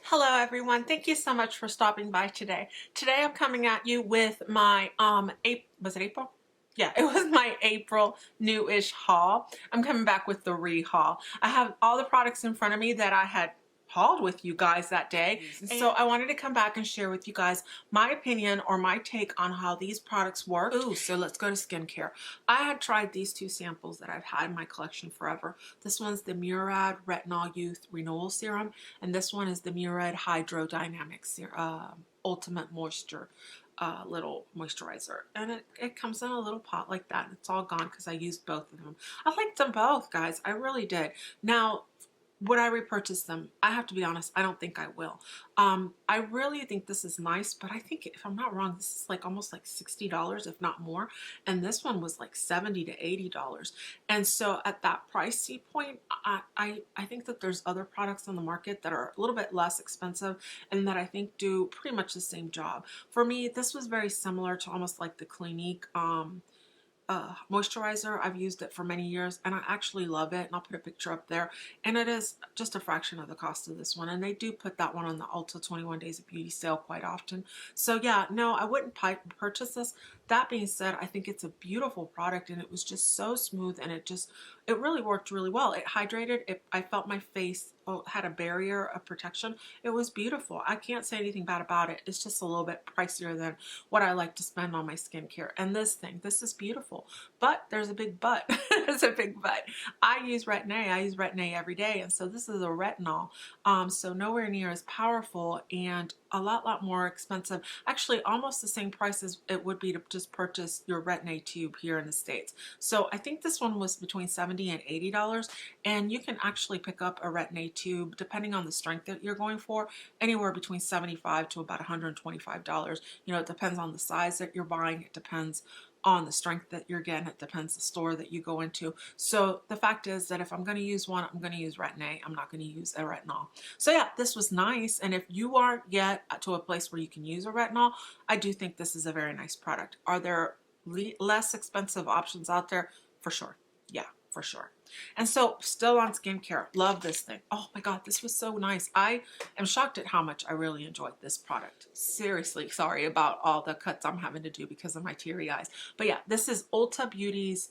Hello everyone. Thank you so much for stopping by today. Today I'm coming at you with my was it April? Yeah, it was my April new-ish haul. I'm coming back with the re-haul. I have all the products in front of me that I had hauled with you guys that day. So I wanted to come back and share with you guys my opinion or my take on how these products work. Ooh, so let's go to skincare. I had tried these two samples that I've had in my collection forever. This one's the Murad Retinol Youth Renewal Serum, and this one is the Murad HydroDynamic Ultimate Moisture little moisturizer, and it comes in a little pot like that, and it's all gone because I used both of them. I liked them both, guys. I really did. Now, would I repurchase them? I have to be honest, I don't think I will. I really think this is nice, but I think, if I'm not wrong, this is like almost like $60, if not more. And this one was like $70 to $80. And so at that pricey point, I think that there's other products on the market that are a little bit less expensive and that I think do pretty much the same job. For me, this was very similar to almost like the Clinique moisturizer. I've used it for many years and I actually love it, and I'll put a picture up there, and it is just a fraction of the cost of this one, and they do put that one on the Ulta 21 Days of Beauty sale quite often. So yeah, no, I wouldn't purchase this. That being said, I think it's a beautiful product, and it was just so smooth, and it really worked really well. It hydrated. I felt my face had a barrier of protection. It was beautiful. I can't say anything bad about it. It's just a little bit pricier than what I like to spend on my skincare. And this is beautiful. But there's a big but. There's a big but. I use Retin-A every day, and so this is a retinol. So nowhere near as powerful and a lot more expensive. Actually, almost the same price as it would be to just purchase your Retin-A tube here in the States. So I think this one was between $70 and $80, and you can actually pick up a Retin-A tube, depending on the strength that you're going for, anywhere between $75 to about $125. You know, it depends on the size that you're buying. It depends on the strength that you're getting. It depends the store that you go into. So the fact is that if I'm going to use one, I'm going to use Retin-A. I'm not going to use a retinol. So yeah, this was nice. And if you aren't yet to a place where you can use a retinol, I do think this is a very nice product. Are there less expensive options out there? For sure. Yeah, for sure. And so, still on skincare, love this thing. Oh my God, this was so nice. I am shocked at how much I really enjoyed this product. Seriously, sorry about all the cuts I'm having to do because of my teary eyes. But yeah, this is Ulta Beauty's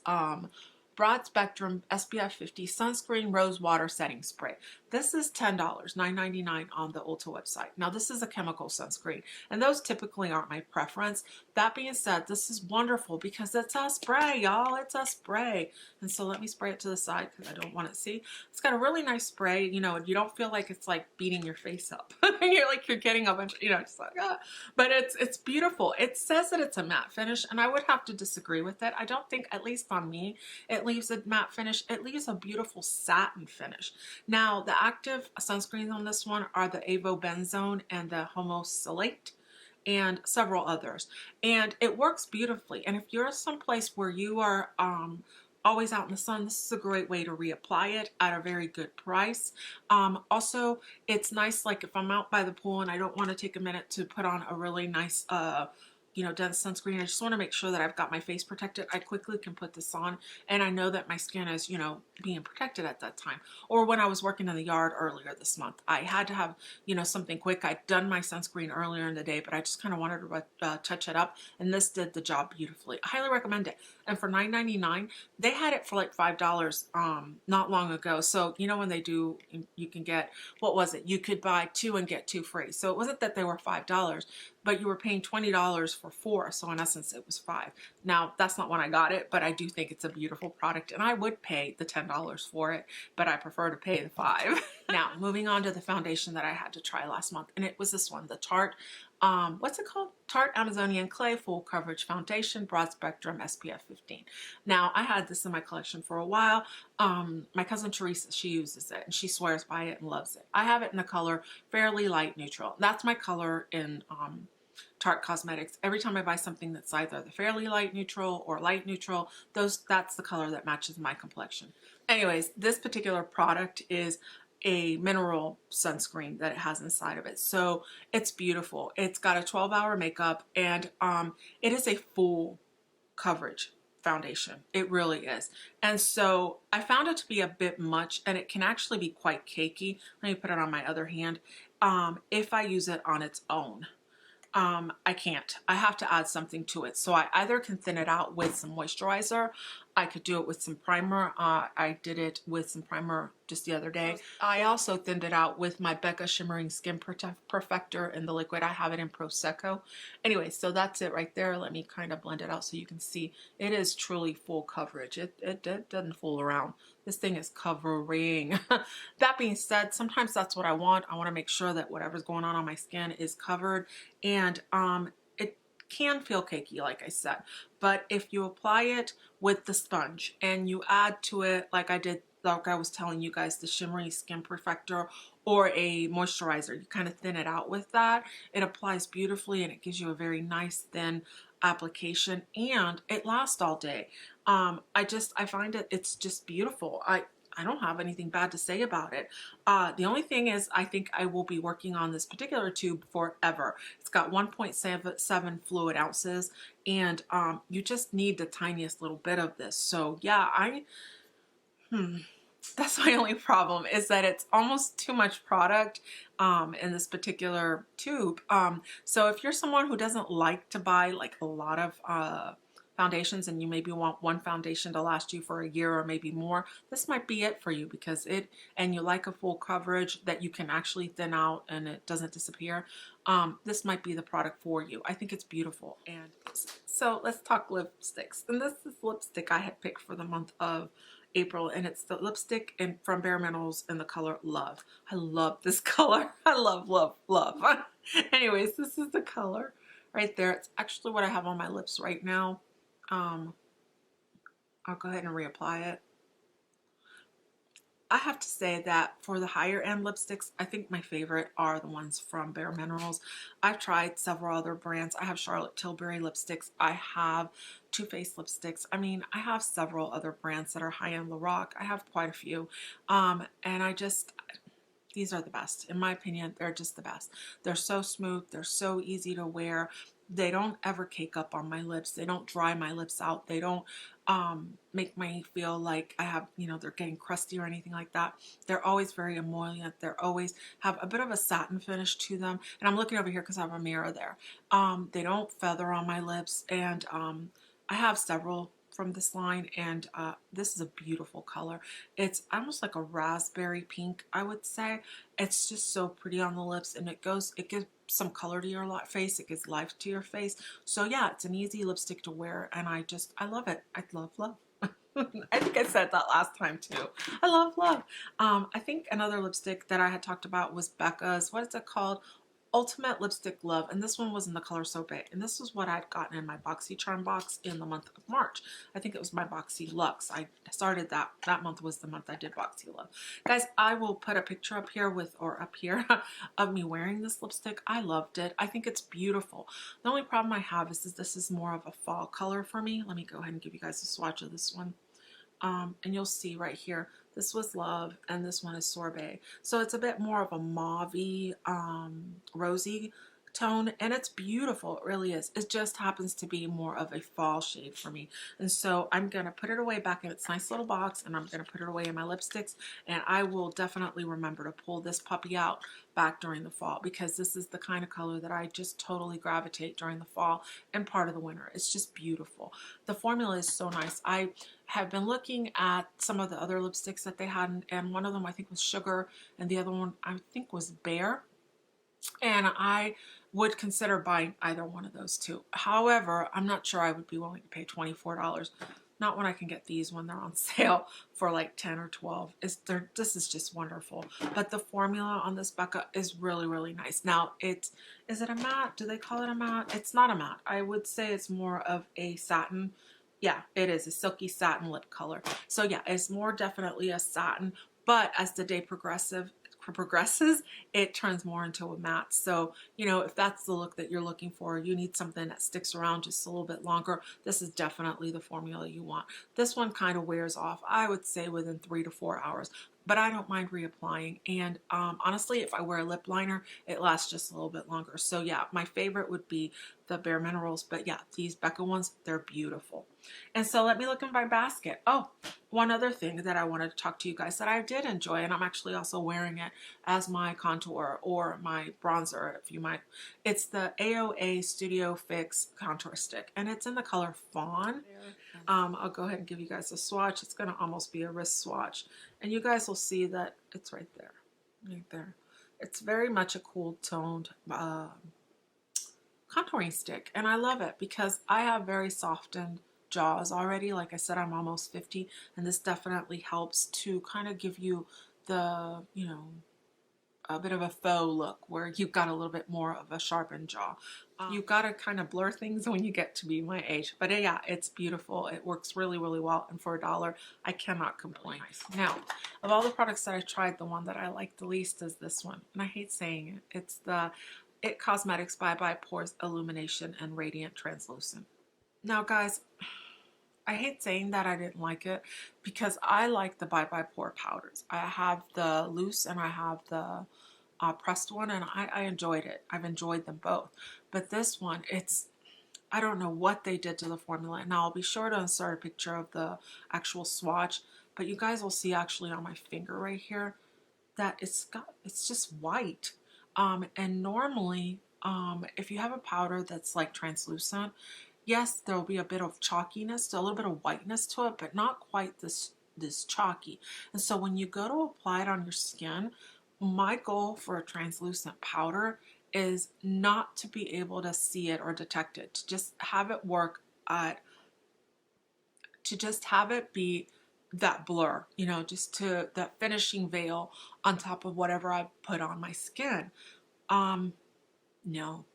Broad Spectrum SPF 50 Sunscreen Rose Water Setting Spray. This is $10, $9.99 on the Ulta website. Now, this is a chemical sunscreen, and those typically aren't my preference. That being said, this is wonderful because it's a spray, y'all. It's a spray. And so let me spray it to the side because I don't want to see. It's got a really nice spray. You know, you don't feel like it's like beating your face up. you're getting a bunch, just like, ah. But it's beautiful. It says that it's a matte finish, and I would have to disagree with it. I don't think, at least on me, it leaves a matte finish. It leaves a beautiful satin finish. Now, the active sunscreens on this one are the avobenzone and the homosalate and several others, and it works beautifully. And if you're someplace where you are always out in the sun, this is a great way to reapply it at a very good price. Also, it's nice, like if I'm out by the pool and I don't want to take a minute to put on a really nice dense sunscreen, I just want to make sure that I've got my face protected. I quickly can put this on, and I know that my skin is, being protected at that time. Or when I was working in the yard earlier this month, I had to have, something quick. I'd done my sunscreen earlier in the day, but I just kind of wanted to touch it up, and this did the job beautifully. I highly recommend it. And for $9.99, they had it for like $5 not long ago. So, when they do, you can get, what was it? You could buy two and get two free. So it wasn't that they were $5, but you were paying $20 for four. So in essence, it was $5. Now, that's not when I got it, but I do think it's a beautiful product, and I would pay the $10 for it, but I prefer to pay the $5. Now, moving on to the foundation that I had to try last month, and it was this one, the Tarte, what's it called? Tarte Amazonian Clay Full Coverage Foundation Broad Spectrum SPF 15. Now, I had this in my collection for a while. My cousin Teresa, she uses it, and she swears by it and loves it. I have it in the color Fairly Light Neutral. That's my color in Tarte Cosmetics. Every time I buy something that's either the Fairly Light Neutral or Light Neutral, that's the color that matches my complexion. Anyways, this particular product is a mineral sunscreen that it has inside of it. So it's beautiful. It's got a 12-hour makeup, and it is a full coverage foundation. It really is. And so I found it to be a bit much, and it can actually be quite cakey. Let me put it on my other hand. If I use it on its own. I can't. I have to add something to it. So I either can thin it out with some moisturizer. I could do it with some primer. I did it with some primer just the other day. I also thinned it out with my Becca Shimmering Skin Perfector in the liquid. I have it in Prosecco. Anyway, so that's it right there. Let me kind of blend it out so you can see it is truly full coverage. It doesn't fool around. This thing is covering. That being said, sometimes that's what I want. I want to make sure that whatever's going on my skin is covered, and it can feel cakey, like I said. But if you apply it with the sponge and you add to it, like I did, like I was telling you guys, the Shimmery Skin Perfector or a moisturizer, you kind of thin it out with that. It applies beautifully and it gives you a very nice thin application, and it lasts all day. I find it's just beautiful. I don't have anything bad to say about it. The only thing is, I think I will be working on this particular tube forever. It's got 1.7 fluid ounces, and you just need the tiniest little bit of this. So yeah, that's my only problem, is that it's almost too much product in this particular tube. So if you're someone who doesn't like to buy like a lot of foundations, and you maybe want one foundation to last you for a year or maybe more, this might be it for you, because and you like a full coverage that you can actually thin out and it doesn't disappear. This might be the product for you. I think it's beautiful. And so let's talk lipsticks. And this is lipstick I had picked for the month of April, and it's the lipstick from BareMinerals in the color Love. I love this color. I love, love, love. Anyways, this is the color right there. It's actually what I have on my lips right now. I'll go ahead and reapply it. I have to say that for the higher end lipsticks, I think my favorite are the ones from BareMinerals. I've tried several other brands. I have Charlotte Tilbury lipsticks. I have Too Faced lipsticks. I mean, I have several other brands that are high-end. Lorac. I have quite a few. And these are the best. In my opinion, they're just the best. They're so smooth. They're so easy to wear. They don't ever cake up on my lips. They don't dry my lips out. They don't make me feel like I have, they're getting crusty or anything like that. They're always very emollient. They're always have a bit of a satin finish to them. And I'm looking over here because I have a mirror there. They don't feather on my lips. And I have several from this line, and this is a beautiful color. It's almost like a raspberry pink, I would say. It's just so pretty on the lips, and it gives some color to your face. It gives life to your face. So yeah, it's an easy lipstick to wear, and I love it. I love. I think I said that last time too. I love. I think another lipstick that I had talked about was Becca's, what is it called? Ultimate Lipstick Love, and this one was in the color Sorbet, and this was what I'd gotten in my BoxyCharm box in the month of March. I think it was my Boxy Luxe. I started that month was the month I did Boxy Love. Guys, I will put a picture up here of me wearing this lipstick. I loved it. I think it's beautiful. The only problem I have is this is more of a fall color for me. Let me go ahead and give you guys a swatch of this one. And you'll see right here, this was Love and this one is Sorbet. So it's a bit more of a mauve-y, rosy tone, and it's beautiful. It really is. It just happens to be more of a fall shade for me. And so I'm going to put it away back in its nice little box, and I'm going to put it away in my lipsticks, and I will definitely remember to pull this puppy out back during the fall, because this is the kind of color that I just totally gravitate during the fall and part of the winter. It's just beautiful. The formula is so nice. I have been looking at some of the other lipsticks that they had, and one of them I think was Sugar, and the other one I think was Bare. And I would consider buying either one of those two. However, I'm not sure I would be willing to pay $24. Not when I can get these when they're on sale for like 10 or 12. This is just wonderful. But the formula on this Becca is really, really nice. Now, is it a matte? Do they call it a matte? It's not a matte. I would say it's more of a satin. Yeah, it is a silky satin lip color. So yeah, it's more definitely a satin. But as the day progresses, it turns more into a matte. So, if that's the look that you're looking for, you need something that sticks around just a little bit longer, this is definitely the formula you want. This one kind of wears off, I would say, within 3 to 4 hours. but I don't mind reapplying. And honestly, if I wear a lip liner, it lasts just a little bit longer. So yeah, my favorite would be the BareMinerals, but yeah, these Becca ones, they're beautiful. And so let me look in my basket. Oh, one other thing that I wanted to talk to you guys that I did enjoy, and I'm actually also wearing it as my contour or my bronzer, if you might. It's the AOA Studio Fix Contour Stick, and it's in the color Fawn. I'll go ahead and give you guys a swatch. It's going to almost be a wrist swatch, and you guys will see that it's right there, right there. It's very much a cool toned contouring stick, and I love it because I have very softened jaws already. Like I said, I'm almost 50, and this definitely helps to kind of give you the, you know, a bit of a faux look where you've got a little bit more of a sharpened jaw. You've got to kind of blur things when you get to be my age. But yeah, it's beautiful. It works really, really well. And for $1, I cannot complain. Now, of all the products that I tried, the one that I like the least is this one. And I hate saying it. It's the It Cosmetics Bye Pores Illumination and Radiant Translucent. Now, guys, I hate saying that I didn't like it because I like the Bye Pore powders. I have the loose and I have the pressed one, and I enjoyed it. I've enjoyed them both. But this one, I don't know what they did to the formula. And I'll be sure to insert a picture of the actual swatch, but you guys will see actually on my finger right here that it's just white. And normally, if you have a powder that's like translucent, yes, there'll be a bit of chalkiness, a little bit of whiteness to it, but not quite this chalky. And so when you go to apply it on your skin, my goal for a translucent powder is not to be able to see it or detect it, to just have it work at, to just have it be that blur, you know, just to that finishing veil on top of whatever I put on my skin. No,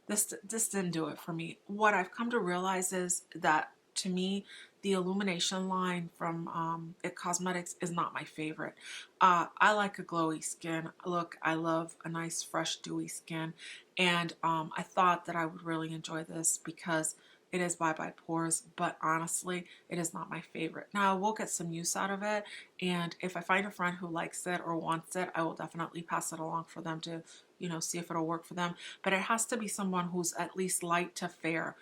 this didn't do it for me. What I've come to realize is that to me, the Illumination line from It Cosmetics is not my favorite. I like a glowy skin. Look, I love a nice, fresh, dewy skin. And I thought that I would really enjoy this because it is Bye Pores, but honestly, it is not my favorite. Now, I will get some use out of it, and if I find a friend who likes it or wants it, I will definitely pass it along for them to, you know, see if it'll work for them. But it has to be someone who's at least light to fair,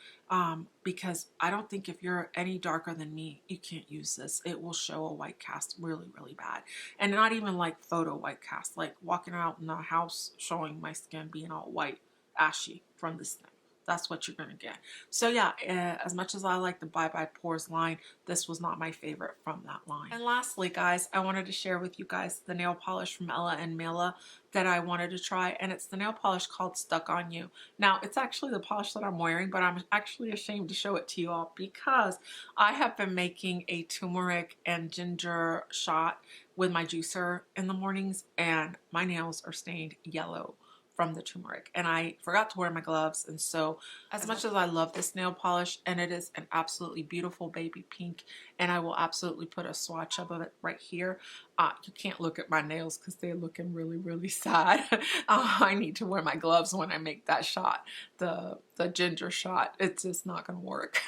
because I don't think if you're any darker than me, you can't use this. It will show a white cast really, really bad. And not even like photo white cast, like walking out in the house showing my skin being all white, ashy from this thing. That's what you're going to get. So yeah, as much as I like the Bye Pores line, this was not my favorite from that line. And lastly, guys, I wanted to share with you guys the nail polish from Ella and Mila that I wanted to try, and it's the nail polish called Stuck On You. Now, it's actually the polish that I'm wearing, but I'm actually ashamed to show it to you all because I have been making a turmeric and ginger shot with my juicer in the mornings, and my nails are stained yellow from the turmeric, and I forgot to wear my gloves. And so as much as I love this nail polish, and it is an absolutely beautiful baby pink, and I will absolutely put a swatch of it right here, you can't look at my nails because they're looking really, really sad. I need to wear my gloves when I make that shot, the ginger shot. It's just not going to work.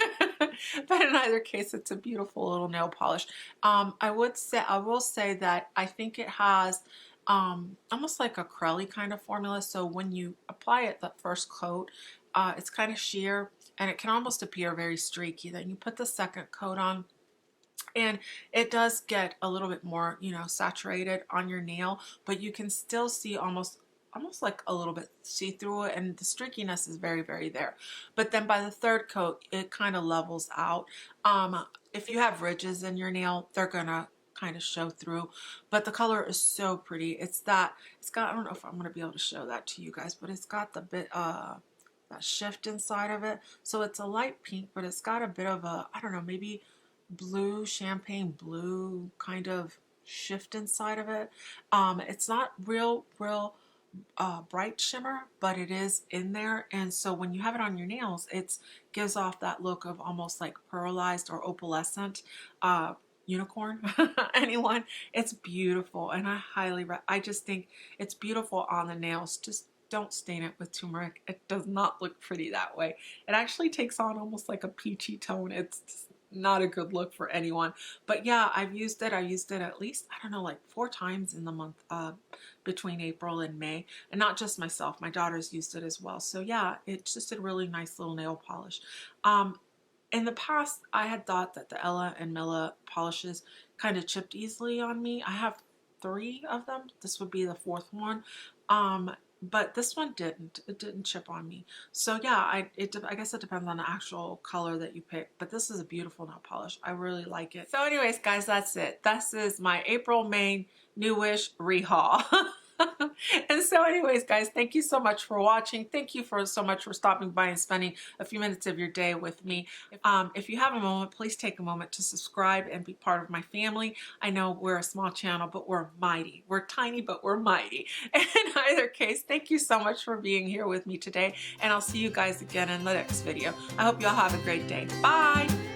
But in either case, it's a beautiful little nail polish. I will say that I think it has almost like a curly kind of formula. So when you apply it, that first coat, it's kind of sheer and it can almost appear very streaky. Then you put the second coat on, and it does get a little bit more, you know, saturated on your nail, but you can still see almost like a little bit see through it, and the streakiness is very, very there. But then by the third coat, it kind of levels out. If you have ridges in your nail, they're gonna kind of show through, but the color is so pretty. It's got, I don't know if I'm going to be able to show that to you guys, but it's got the bit that shift inside of it. So it's a light pink, but it's got a bit of a, I don't know, maybe blue, champagne blue kind of shift inside of it. It's not real bright shimmer, but it is in there. And so when you have it on your nails, it gives off that look of almost like pearlized or opalescent unicorn. Anyone, it's beautiful, and I just think it's beautiful on the nails. Just don't stain it with turmeric. It does not look pretty that way. It actually takes on almost like a peachy tone. It's just not a good look for anyone. But yeah, I've used it. I used it at least, I don't know, like 4 times in the month between April and May. And not just myself, my daughters used it as well. So yeah, it's just a really nice little nail polish. In the past, I had thought that the Ella and Mila polishes kind of chipped easily on me. I have 3 of them. This would be the 4th one. But this one didn't. It didn't chip on me. So yeah, I guess it depends on the actual color that you pick. But this is a beautiful nail polish. I really like it. So anyways, guys, that's it. This is my April, May, Newish rehaul. And so anyways, guys, thank you so much for watching. Thank you so much for stopping by and spending a few minutes of your day with me. If you have a moment, please take a moment to subscribe and be part of my family. I know we're a small channel, but we're mighty. We're tiny, but we're mighty. And in either case, thank you so much for being here with me today, and I'll see you guys again in the next video. I hope you all have a great day. Bye!